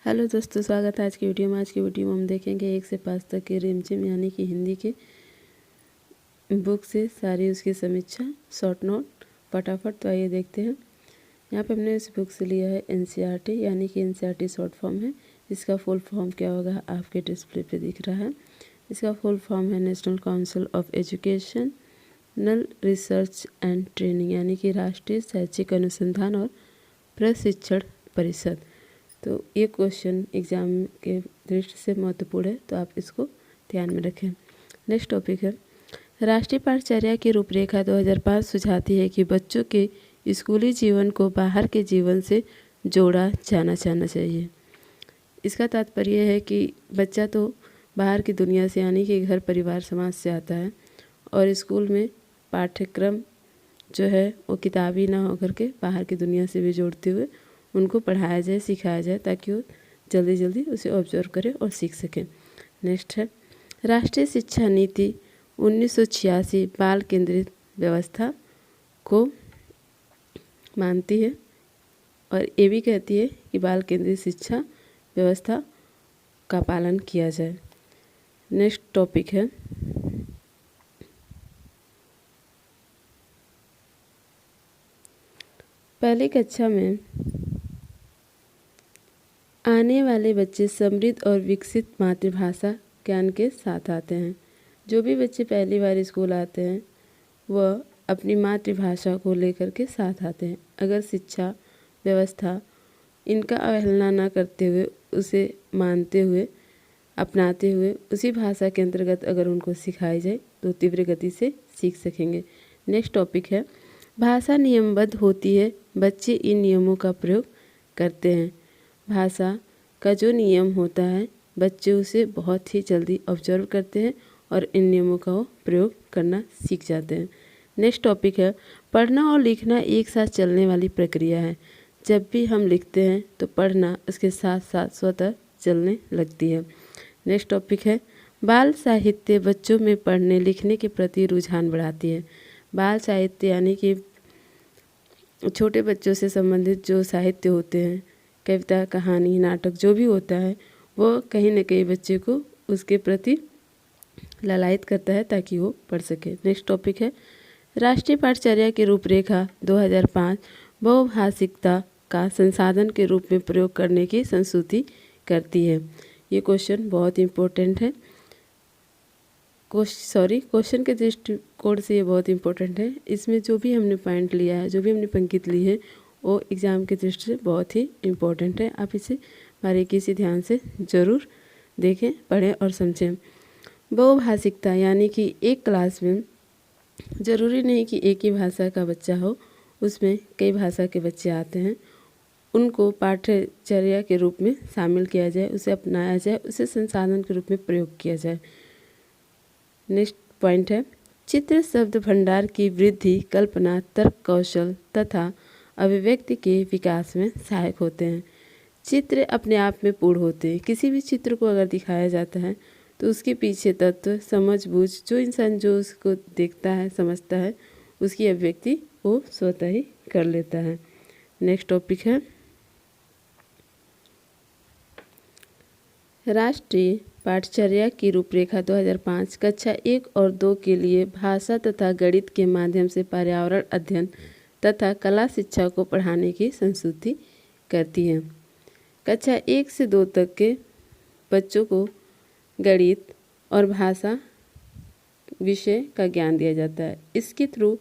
Hello दोस्तों, स्वागत है आज की वीडियो में। आज की वीडियो में हम देखेंगे 1 से 5 तक के रिमझिम यानी कि हिंदी के बुक से सारी उसकी समीक्षा, शॉर्ट नोट फटाफट। तो आइए देखते हैं। यहाँ पे हमने इस बुक से लिया है एनसीईआरटी यानी कि एनसीईआरटी शॉर्ट फॉर्म है। इसका फुल फॉर्म क्या होगा आपके डिस्प्ले पे दिख रहा है। इसका फुल फॉर्म है national council of educational research and training यानी कि राष्ट्रीय शैक्षिक अनुसंधान और प्रशिक्षण परिषद। तो ये क्वेश्चन एग्ज़ाम के दृष्टि से महत्वपूर्ण है, तो आप इसको ध्यान में रखें। नेक्स्ट टॉपिक है राष्ट्रीय पाठचर्या की रूपरेखा 2005 सुझाती है कि बच्चों के स्कूली जीवन को बाहर के जीवन से जोड़ा जाना चाहिए। इसका तात्पर्य है कि बच्चा तो बाहर की दुनिया से यानी कि घर परिवार समाज से आता है और स्कूल में पाठ्यक्रम जो है वो किताबी ना होकर के बाहर की दुनिया से भी जोड़ते हुए उनको पढ़ाया जाए, सिखाया जाए, ताकि वो जल्दी जल्दी उसे ऑब्जर्व करें और सीख सकें। नेक्स्ट है राष्ट्रीय शिक्षा नीति 1986 बाल केंद्रित व्यवस्था को मानती है और ये भी कहती है कि बाल केंद्रित शिक्षा व्यवस्था का पालन किया जाए। नेक्स्ट टॉपिक है पहली कक्षा में आने वाले बच्चे समृद्ध और विकसित मातृभाषा ज्ञान के साथ आते हैं। जो भी बच्चे पहली बार स्कूल आते हैं वह अपनी मातृभाषा को लेकर के साथ आते हैं। अगर शिक्षा व्यवस्था इनका अवहेलना न करते हुए, उसे मानते हुए, अपनाते हुए उसी भाषा के अंतर्गत अगर उनको सिखाई जाए तो तीव्र गति से सीख सकेंगे। नेक्स्ट टॉपिक है भाषा नियमबद्ध होती है, बच्चे इन नियमों का प्रयोग करते हैं। भाषा का जो नियम होता है बच्चे उसे बहुत ही जल्दी ऑब्जर्व करते हैं और इन नियमों का वो प्रयोग करना सीख जाते हैं। नेक्स्ट टॉपिक है पढ़ना और लिखना एक साथ चलने वाली प्रक्रिया है। जब भी हम लिखते हैं तो पढ़ना उसके साथ साथ स्वतः चलने लगती है। नेक्स्ट टॉपिक है बाल साहित्य बच्चों में पढ़ने लिखने के प्रति रुझान बढ़ाती है। बाल साहित्य यानी कि छोटे बच्चों से संबंधित जो साहित्य होते हैं, कविता, कहानी, नाटक जो भी होता है वो कहीं न कहीं बच्चे को उसके प्रति लालायित करता है ताकि वो पढ़ सके। नेक्स्ट टॉपिक है राष्ट्रीय पाठचर्या की रूपरेखा 2005 बहुभाषिकता का संसाधन के रूप में प्रयोग करने की संस्तुति करती है। ये क्वेश्चन बहुत इम्पोर्टेंट है। क्वेश्चन के दृष्टिकोण से ये बहुत इम्पोर्टेंट है। इसमें जो भी हमने पॉइंट लिया है, जो भी हमने पंक्ति ली है, वो एग्ज़ाम की दृष्टि से बहुत ही इम्पोर्टेंट है। आप इसे बारीकी से ध्यान से ज़रूर देखें, पढ़ें और समझें। बहुभाषिकता यानी कि एक क्लास में ज़रूरी नहीं कि एक ही भाषा का बच्चा हो, उसमें कई भाषा के बच्चे आते हैं। उनको पाठ्यचर्या के रूप में शामिल किया जाए, उसे अपनाया जाए, उसे संसाधन के रूप में प्रयोग किया जाए। नेक्स्ट पॉइंट है चित्र शब्द भंडार की वृद्धि, कल्पना, तर्क कौशल तथा अभिव्यक्ति के विकास में सहायक होते हैं। चित्र अपने आप में पूर्ण होते हैं। किसी भी चित्र को अगर दिखाया जाता है तो उसके पीछे तत्व, समझ बूझ, जो इंसान जो उसको देखता है, समझता है, उसकी अभिव्यक्ति वो स्वतः ही कर लेता है। नेक्स्ट टॉपिक है राष्ट्रीय पाठचर्या की रूपरेखा 2005 कक्षा 1 और 2 के लिए भाषा तथा गणित के माध्यम से पर्यावरण अध्ययन तथा कला शिक्षा को पढ़ाने की संस्तुति करती है। कक्षा 1 से 2 तक के बच्चों को गणित और भाषा विषय का ज्ञान दिया जाता है। इसके थ्रू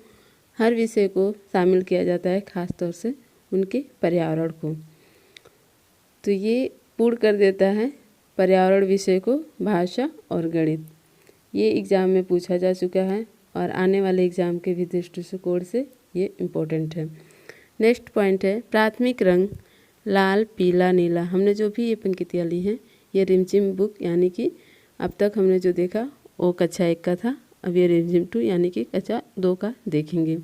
हर विषय को शामिल किया जाता है, खास तौर से उनके पर्यावरण को। तो ये पूर्ण कर देता है पर्यावरण विषय को, भाषा और गणित। ये एग्ज़ाम में पूछा जा चुका है और आने वाले एग्ज़ाम के भी दृष्टिकोण से ये इम्पोर्टेंट है। नेक्स्ट पॉइंट है प्राथमिक रंग लाल, पीला, नीला। हमने जो भी ये पंक्तियाँ ली हैं ये रिमझिम बुक यानी कि अब तक हमने जो देखा वो कक्षा 1 का था। अब ये रिमझिम 2 यानी कि कक्षा 2 का देखेंगे।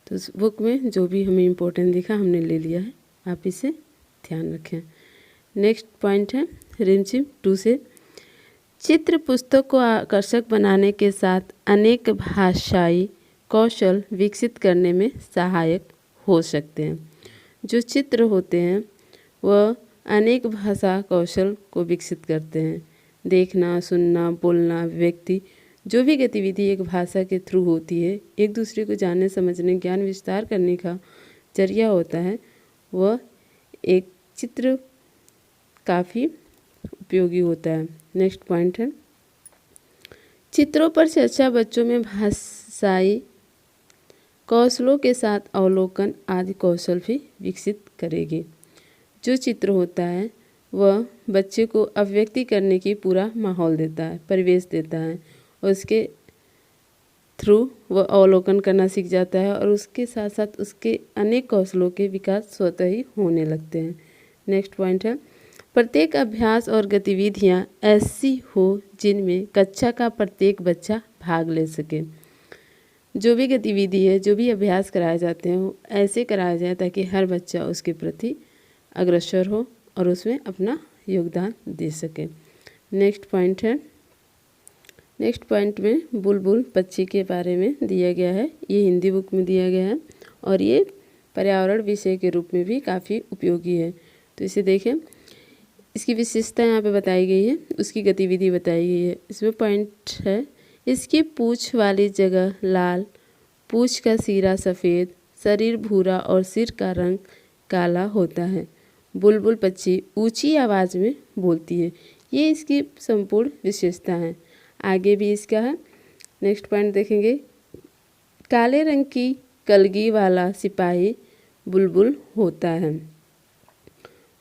तो उस बुक में जो भी हमें इम्पोर्टेंट दिखा हमने ले लिया है, आप इसे ध्यान रखें। नेक्स्ट पॉइंट है रिमझिम 2 से चित्र पुस्तक को आकर्षक बनाने के साथ अनेक भाषाई कौशल विकसित करने में सहायक हो सकते हैं। जो चित्र होते हैं वह अनेक भाषा कौशल को विकसित करते हैं। देखना, सुनना, बोलना, व्यक्ति जो भी गतिविधि एक भाषा के थ्रू होती है, एक दूसरे को जानने, समझने, ज्ञान विस्तार करने का जरिया होता है, वह एक चित्र काफ़ी उपयोगी होता है। नेक्स्ट पॉइंट है, चित्रों पर चर्चा बच्चों में भाषाई कौशलों के साथ अवलोकन आदि कौशल भी विकसित करेगी। जो चित्र होता है वह बच्चे को अभिव्यक्ति करने की पूरा माहौल देता है, परिवेश देता है, और उसके थ्रू वह अवलोकन करना सीख जाता है और उसके साथ साथ उसके अनेक कौशलों के विकास स्वतः ही होने लगते हैं। नेक्स्ट पॉइंट है, प्रत्येक अभ्यास और गतिविधियां ऐसी हो जिनमें कक्षा का प्रत्येक बच्चा भाग ले सके। जो भी गतिविधि है, जो भी अभ्यास कराए जाते हैं, वो ऐसे कराया जाए ताकि हर बच्चा उसके प्रति अग्रसर हो और उसमें अपना योगदान दे सके। नेक्स्ट पॉइंट है, नेक्स्ट पॉइंट में बुलबुल पक्षी के बारे में दिया गया है। ये हिंदी बुक में दिया गया है और ये पर्यावरण विषय के रूप में भी काफ़ी उपयोगी है। तो इसे देखें, इसकी विशेषता यहाँ पे बताई गई है, उसकी गतिविधि बताई गई है। इसमें पॉइंट है, इसकी पूँछ वाली जगह लाल, पूँछ का सिरा सफ़ेद, शरीर भूरा और सिर का रंग काला होता है। बुलबुल पक्षी ऊंची आवाज़ में बोलती है। ये इसकी संपूर्ण विशेषता है। आगे भी इसका है। नेक्स्ट पॉइंट देखेंगे, काले रंग की कलगी वाला सिपाही बुलबुल होता है।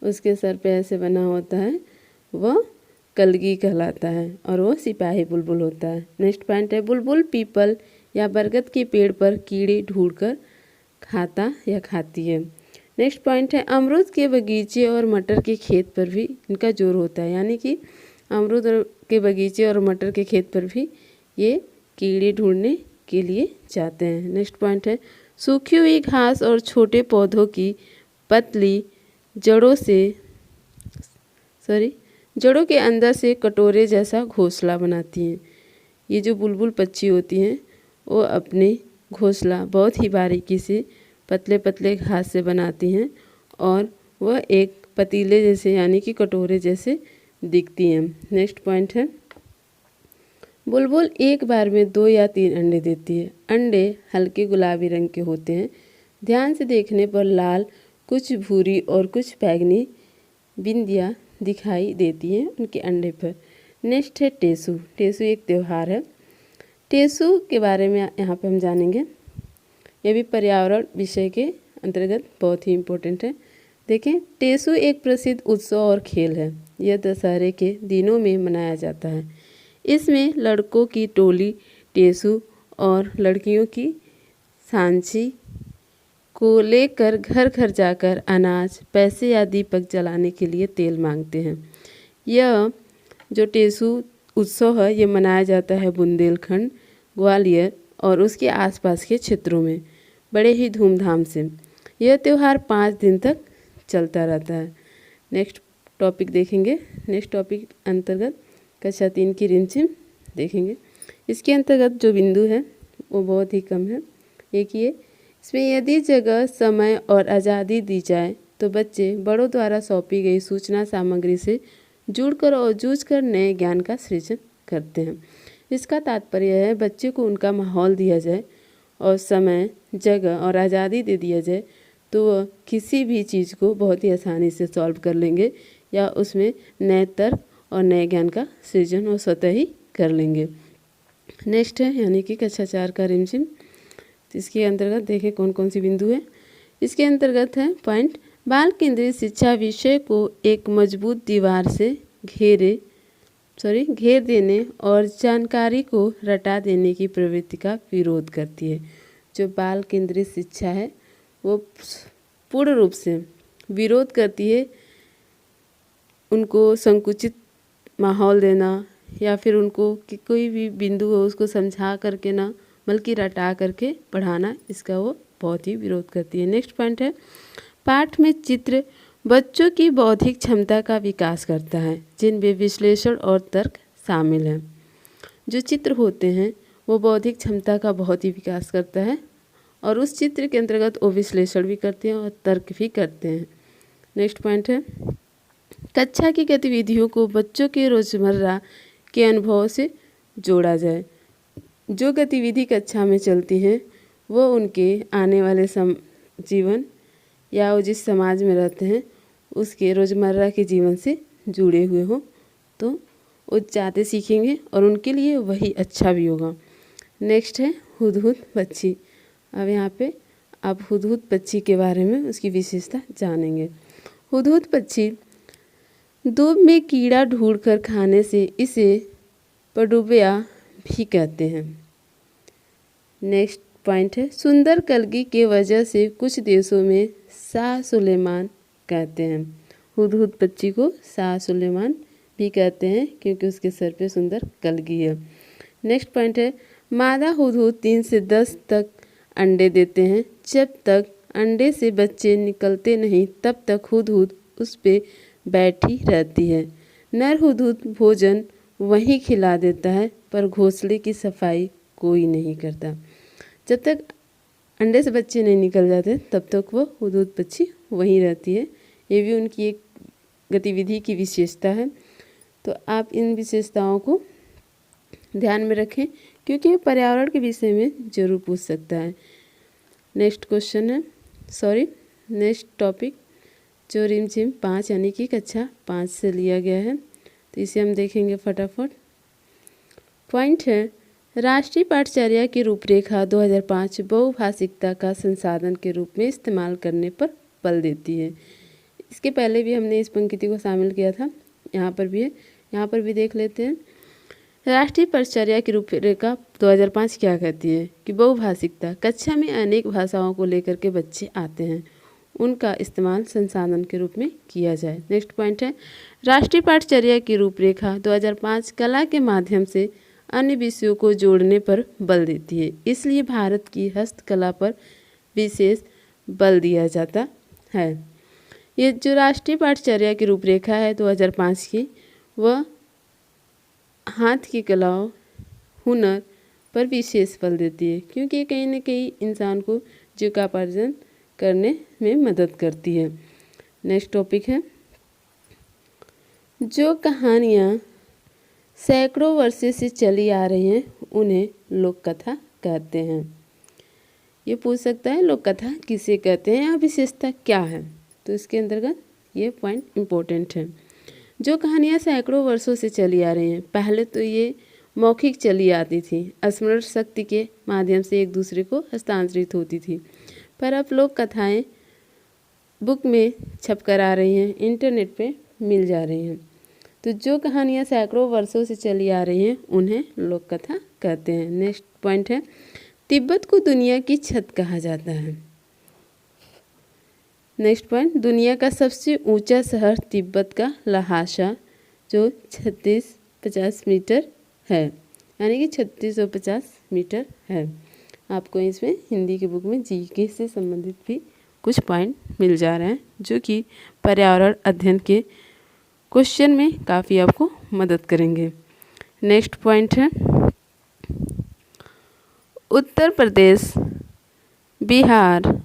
उसके सर पे ऐसे बना होता है, वह कलगी कहलाता है और वह सिपाही बुलबुल होता है। नेक्स्ट पॉइंट है, बुलबुल पीपल या बरगद के पेड़ पर कीड़े ढूंढकर खाता या खाती है। नेक्स्ट पॉइंट है, अमरूद के बगीचे और मटर के खेत पर भी इनका जोर होता है, यानी कि अमरूद के बगीचे और मटर के खेत पर भी ये कीड़े ढूंढने के लिए जाते हैं। नेक्स्ट पॉइंट है, सूखी हुई घास और छोटे पौधों की पतली जड़ों के अंदर से कटोरे जैसा घोंसला बनाती हैं। ये जो बुलबुल पक्षी होती हैं वो अपने घोंसला बहुत ही बारीकी से पतले पतले घास से बनाती हैं और वह एक पतीले जैसे यानी कि कटोरे जैसे दिखती हैं। नेक्स्ट पॉइंट है, बुलबुल एक बार में 2 या 3 अंडे देती है। अंडे हल्के गुलाबी रंग के होते हैं। ध्यान से देखने पर लाल, कुछ भूरी और कुछ बैंगनी बिंदियाँ दिखाई देती हैं उनके अंडे पर। नेक्स्ट है टेसू। टेसू एक त्यौहार है। टेसू के बारे में यहाँ पे हम जानेंगे। यह भी पर्यावरण विषय के अंतर्गत बहुत ही इम्पोर्टेंट है। देखें, टेसू एक प्रसिद्ध उत्सव और खेल है। यह दशहरे के दिनों में मनाया जाता है। इसमें लड़कों की टोली टेसू और लड़कियों की सांची को लेकर घर घर जाकर अनाज, पैसे या दीपक जलाने के लिए तेल मांगते हैं। यह जो टेसू उत्सव है ये मनाया जाता है बुंदेलखंड, ग्वालियर और उसके आसपास के क्षेत्रों में बड़े ही धूमधाम से। यह त्यौहार 5 दिन तक चलता रहता है। नेक्स्ट टॉपिक देखेंगे। नेक्स्ट टॉपिक अंतर्गत कक्षा 3 की रिमझिम देखेंगे। इसके अंतर्गत जो बिंदु है वो बहुत ही कम है। एक ये, इसमें यदि जगह, समय और आज़ादी दी जाए तो बच्चे बड़ों द्वारा सौंपी गई सूचना सामग्री से जुड़कर और जूझकर नए ज्ञान का सृजन करते हैं। इसका तात्पर्य है बच्चे को उनका माहौल दिया जाए और समय, जगह और आज़ादी दे दिया जाए तो वह किसी भी चीज़ को बहुत ही आसानी से सॉल्व कर लेंगे या उसमें नए तर्क और नए ज्ञान का सृजन वो स्वतः ही कर लेंगे। नेक्स्ट है यानी कि कक्षा 4 का रिमझिम। इसके अंतर्गत देखें कौन कौन सी बिंदु है। इसके अंतर्गत है पॉइंट, बाल केंद्रित शिक्षा विषय को एक मजबूत दीवार से घेर देने और जानकारी को रटा देने की प्रवृत्ति का विरोध करती है। जो बाल केंद्रित शिक्षा है वो पूर्ण रूप से विरोध करती है उनको संकुचित माहौल देना या फिर उनको कि कोई भी बिंदु हो उसको समझा करके ना बल्कि रटा करके पढ़ाना, इसका वो बहुत ही विरोध करती है। नेक्स्ट पॉइंट है, पाठ में चित्र बच्चों की बौद्धिक क्षमता का विकास करता है जिनमें विश्लेषण और तर्क शामिल है। जो चित्र होते हैं वो बौद्धिक क्षमता का बहुत ही विकास करता है और उस चित्र के अंतर्गत वो विश्लेषण भी करते हैं और तर्क भी करते हैं। नेक्स्ट पॉइंट है, कक्षा की गतिविधियों को बच्चों के रोजमर्रा के अनुभव से जोड़ा जाए। जो गतिविधि कक्षा में चलती है वो उनके आने वाले जीवन या वो जिस समाज में रहते हैं उसके रोज़मर्रा के जीवन से जुड़े हुए हो तो वो ज़्यादा सीखेंगे और उनके लिए वही अच्छा भी होगा। नेक्स्ट है हुदहुद पक्षी। अब यहाँ पे आप हुदहुद पक्षी के बारे में उसकी विशेषता जानेंगे। हुदहुद पक्षी दूब में कीड़ा ढूंढकर खाने से इसे पडुबिया भी कहते हैं। नेक्स्ट पॉइंट है सुंदर कलगी के वजह से कुछ देशों में शाह सुलेमान कहते हैं। हुदहुद पक्षी को शाह सुलेमान भी कहते हैं क्योंकि उसके सर पे सुंदर कलगी है। नेक्स्ट पॉइंट है मादा हुदहुद 3 से 10 तक अंडे देते हैं। जब तक अंडे से बच्चे निकलते नहीं तब तक हुदहुद उस पे बैठी रहती है। नर हुदहुद भोजन वहीं खिला देता है पर घोंसले की सफाई कोई नहीं करता। जब तक अंडे से बच्चे नहीं निकल जाते तब तक वो हुदहुद पक्षी वहीं रहती है। ये भी उनकी एक गतिविधि की विशेषता है। तो आप इन विशेषताओं को ध्यान में रखें क्योंकि ये पर्यावरण के विषय में जरूर पूछ सकता है। नेक्स्ट टॉपिक जो रिमझिम 5 यानी कि कक्षा 5 से लिया गया है तो इसे हम देखेंगे फटाफट। पॉइंट है राष्ट्रीय पाठचर्या की रूपरेखा 2005 बहुभाषिकता का संसाधन के रूप में इस्तेमाल करने पर बल देती है। इसके पहले भी हमने इस पंक्ति को शामिल किया था, यहाँ पर भी है, यहाँ पर भी देख लेते हैं। राष्ट्रीय पाठचर्या की रूपरेखा 2005 क्या कहती है कि बहुभाषिकता कक्षा में अनेक भाषाओं को लेकर के बच्चे आते हैं, उनका इस्तेमाल संसाधन के रूप में किया जाए। नेक्स्ट पॉइंट है राष्ट्रीय पाठचर्या की रूपरेखा 2005 कला के माध्यम से अन्य विषयों को जोड़ने पर बल देती है, इसलिए भारत की हस्तकला पर विशेष बल दिया जाता है। ये जो राष्ट्रीय पाठचर्या की रूपरेखा है 2005 की वह हाथ की कलाओं हुनर पर विशेष बल देती है क्योंकि कहीं न कहीं इंसान को जीविकोपार्जन करने में मदद करती है। नेक्स्ट टॉपिक है जो कहानियाँ सैकड़ों वर्षों से चली आ रही हैं उन्हें लोक कथा कहते हैं। ये पूछ सकता है लोक कथा किसे कहते हैं या विशेषता क्या है, तो इसके अंतर्गत ये पॉइंट इम्पोर्टेंट है। जो कहानियाँ सैकड़ों वर्षों से चली आ रही हैं, पहले तो ये मौखिक चली आती थी, स्मरण शक्ति के माध्यम से एक दूसरे को हस्तांतरित होती थी, पर अब लोक कथाएँ बुक में छप कर आ रही हैं, इंटरनेट पे मिल जा रही हैं। तो जो कहानियाँ सैकड़ों वर्षों से चली आ रही हैं उन्हें लोक कथा कहते हैं। नेक्स्ट पॉइंट है तिब्बत को दुनिया की छत कहा जाता है। नेक्स्ट पॉइंट दुनिया का सबसे ऊंचा शहर तिब्बत का लहासा जो 3650 मीटर है, यानी कि 3650 मीटर है। आपको इसमें हिंदी के बुक में जीके से संबंधित भी कुछ पॉइंट मिल जा रहे हैं जो कि पर्यावरण अध्ययन के क्वेश्चन में काफ़ी आपको मदद करेंगे। नेक्स्ट पॉइंट है उत्तर प्रदेश, बिहार,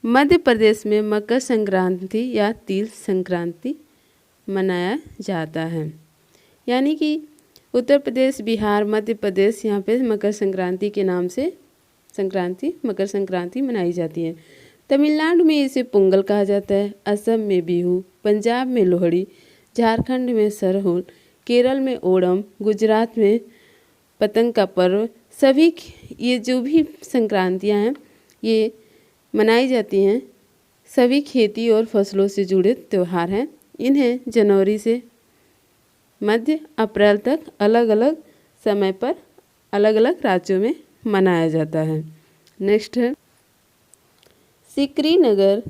मध्य प्रदेश में मकर संक्रांति या तिल संक्रांति मनाया जाता है, यानी कि उत्तर प्रदेश, बिहार, मध्य प्रदेश यहाँ पे मकर संक्रांति के नाम से मकर संक्रांति मनाई जाती है। तमिलनाडु में इसे पोंगल कहा जाता है, असम में बिहू, पंजाब में लोहड़ी, झारखंड में सरहुल, केरल में ओणम, गुजरात में पतंग का पर्व। सभी ये जो भी संक्रांतियाँ हैं ये मनाई जाती हैं, सभी खेती और फसलों से जुड़े त्यौहार हैं। इन्हें जनवरी से मध्य अप्रैल तक अलग अलग समय पर अलग अलग राज्यों में मनाया जाता है। नेक्स्ट है सिकरी नगर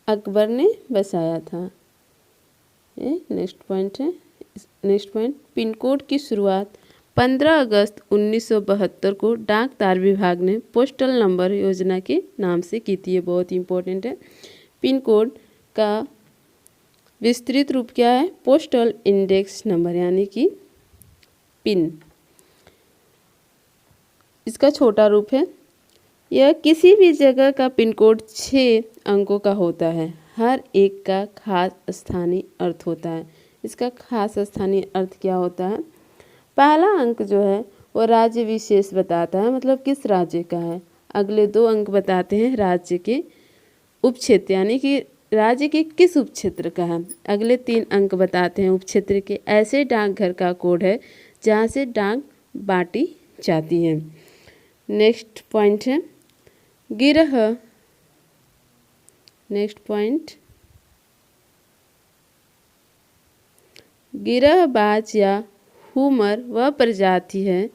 अकबर ने बसाया था। ये नेक्स्ट पॉइंट है। नेक्स्ट पॉइंट पिन कोड की शुरुआत 15 अगस्त 1972 को डाक तार विभाग ने पोस्टल नंबर योजना के नाम से की थी। ये बहुत इंपॉर्टेंट है। पिन कोड का विस्तृत रूप क्या है? पोस्टल इंडेक्स नंबर, यानी कि पिन। इसका छोटा रूप है। यह किसी भी जगह का पिन कोड 6 अंकों का होता है। हर एक का खास स्थानीय अर्थ होता है। इसका खास स्थानीय अर्थ क्या होता है? पहला अंक जो है वो राज्य विशेष बताता है, मतलब किस राज्य का है। अगले 2 अंक बताते हैं राज्य के उपक्षेत्र, यानी कि राज्य के किस उपक्षेत्र का है। अगले 3 अंक बताते हैं उपक्षेत्र के ऐसे डाकघर का कोड है जहाँ से डाक बांटी जाती है। नेक्स्ट पॉइंट है गिरह। नेक्स्ट पॉइंट गिरहबाज या हुमर वह प्रजाति है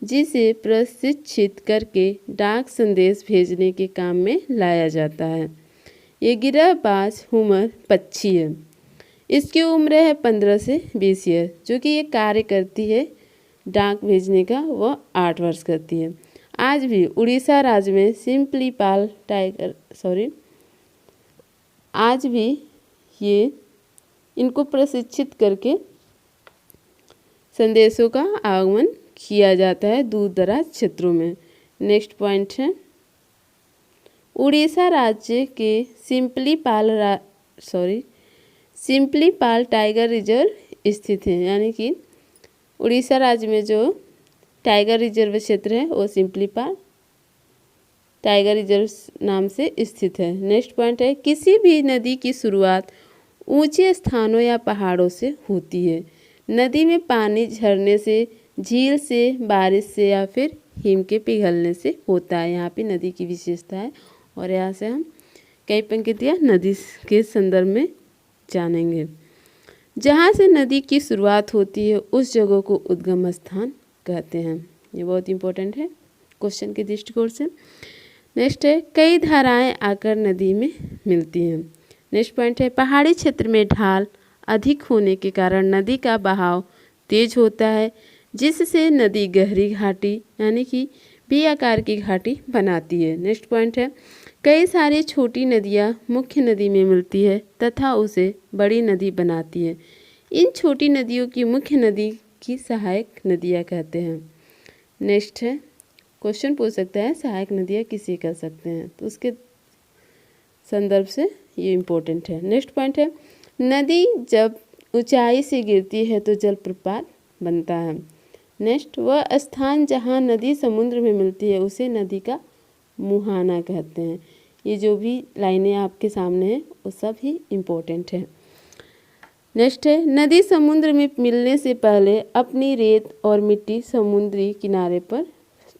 जिसे प्रशिक्षित करके डाक संदेश भेजने के काम में लाया जाता है। ये गिरहबाज हुमर पक्षी है। इसकी उम्र है 15 से 20 ईयर। जो कि ये कार्य करती है डाक भेजने का, वह 8 वर्ष करती है। आज भी उड़ीसा राज्य में सिंपलीपाल टाइगर आज भी ये इनको प्रशिक्षित करके संदेशों का आगमन किया जाता है दूर दराज क्षेत्रों में। नेक्स्ट पॉइंट है उड़ीसा राज्य के सिंपलीपाल टाइगर रिजर्व स्थित है, यानी कि उड़ीसा राज्य में जो टाइगर रिजर्व क्षेत्र है वो सिंपलीपाल टाइगर रिजर्व नाम से स्थित है। नेक्स्ट पॉइंट है किसी भी नदी की शुरुआत ऊंचे स्थानों या पहाड़ों से होती है। नदी में पानी झरने से, झील से, बारिश से या फिर हिम के पिघलने से होता है। यहाँ पे नदी की विशेषता है और यहाँ से हम कई पंक्तियाँ नदी के संदर्भ में जानेंगे। जहाँ से नदी की शुरुआत होती है उस जगह को उद्गम स्थान कहते हैं। ये बहुत इंपॉर्टेंट है क्वेश्चन के दृष्टिकोण से। नेक्स्ट है कई धाराएं आकर नदी में मिलती हैं। नेक्स्ट पॉइंट है पहाड़ी क्षेत्र में ढाल अधिक होने के कारण नदी का बहाव तेज होता है, जिससे नदी गहरी घाटी यानी कि वी आकार की घाटी बनाती है। नेक्स्ट पॉइंट है कई सारी छोटी नदियाँ मुख्य नदी में मिलती है तथा उसे बड़ी नदी बनाती है। इन छोटी नदियों की मुख्य नदी की सहायक नदियाँ कहते हैं। नेक्स्ट है क्वेश्चन पूछ सकता है सहायक नदियाँ किसे कह सकते हैं, तो उसके संदर्भ से ये इम्पोर्टेंट है। नेक्स्ट पॉइंट है नदी जब ऊंचाई से गिरती है तो जलप्रपात बनता है। नेक्स्ट वह स्थान जहाँ नदी समुद्र में मिलती है उसे नदी का मुहाना कहते हैं। ये जो भी लाइनें आपके सामने हैं वो सब ही इम्पोर्टेंट है। नेक्स्ट है नदी समुद्र में मिलने से पहले अपनी रेत और मिट्टी समुद्री किनारे पर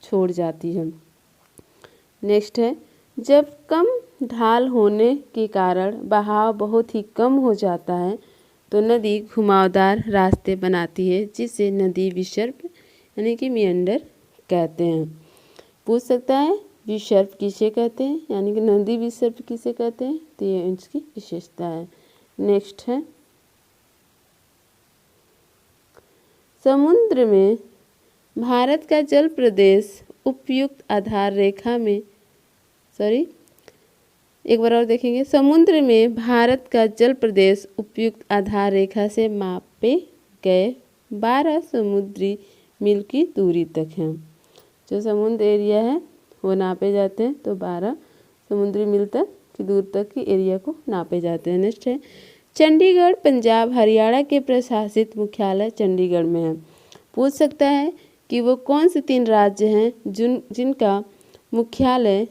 छोड़ जाती है। नेक्स्ट है जब कम ढाल होने के कारण बहाव बहुत ही कम हो जाता है तो नदी घुमावदार रास्ते बनाती है, जिसे नदी विसर्प यानी कि मियंडर कहते हैं। पूछ सकता है विसर्प किसे कहते हैं, यानी कि नदी विसर्प किसे कहते हैं, तो ये इसकी विशेषता है। नेक्स्ट है समुद्र में भारत का जल प्रदेश उपयुक्त आधार रेखा में एक बार और देखेंगे। समुद्र में भारत का जल प्रदेश उपयुक्त आधार रेखा से मापे गए 12 समुद्री मील की दूरी तक है। जो समुद्र एरिया है वो नापे जाते हैं, तो 12 समुद्री मील तक की दूर तक की एरिया को नापे जाते हैं। नेक्स्ट है चंडीगढ़ पंजाब हरियाणा के प्रशासित मुख्यालय चंडीगढ़ में है। पूछ सकता है कि वो कौन से 3 राज्य हैं जिनका मुख्यालय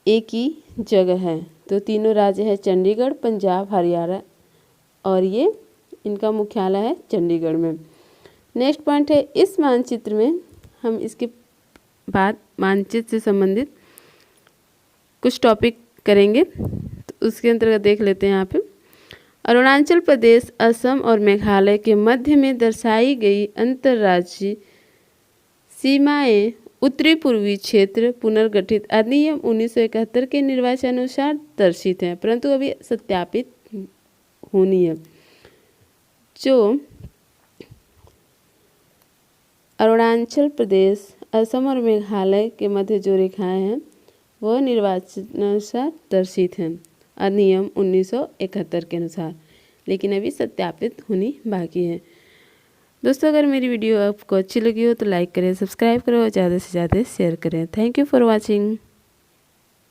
एक ही जगह है, तो तीनों राज्य है चंडीगढ़, पंजाब, हरियाणा और ये इनका मुख्यालय है चंडीगढ़ में। नेक्स्ट पॉइंट है इस मानचित्र में हम इसके बाद मानचित्र से संबंधित कुछ टॉपिक करेंगे, तो उसके अंतर्गत देख लेते हैं। यहाँ पे अरुणाचल प्रदेश, असम और मेघालय के मध्य में दर्शाई गई अंतर्राज्यीय सीमाएं उत्तरी पूर्वी क्षेत्र पुनर्गठित अधिनियम 1971 के निर्वाचनानुसार दर्शित हैं, परंतु अभी सत्यापित होनी है। जो अरुणाचल प्रदेश, असम और मेघालय के मध्य जो रेखाएं हैं वह निर्वाचनानुसार दर्शित हैं अधिनियम 1971 के अनुसार, लेकिन अभी सत्यापित होनी बाकी है। दोस्तों अगर मेरी वीडियो आपको अच्छी लगी हो तो लाइक करें, सब्सक्राइब करें और ज़्यादा से ज़्यादा शेयर करें। Thank you for watching.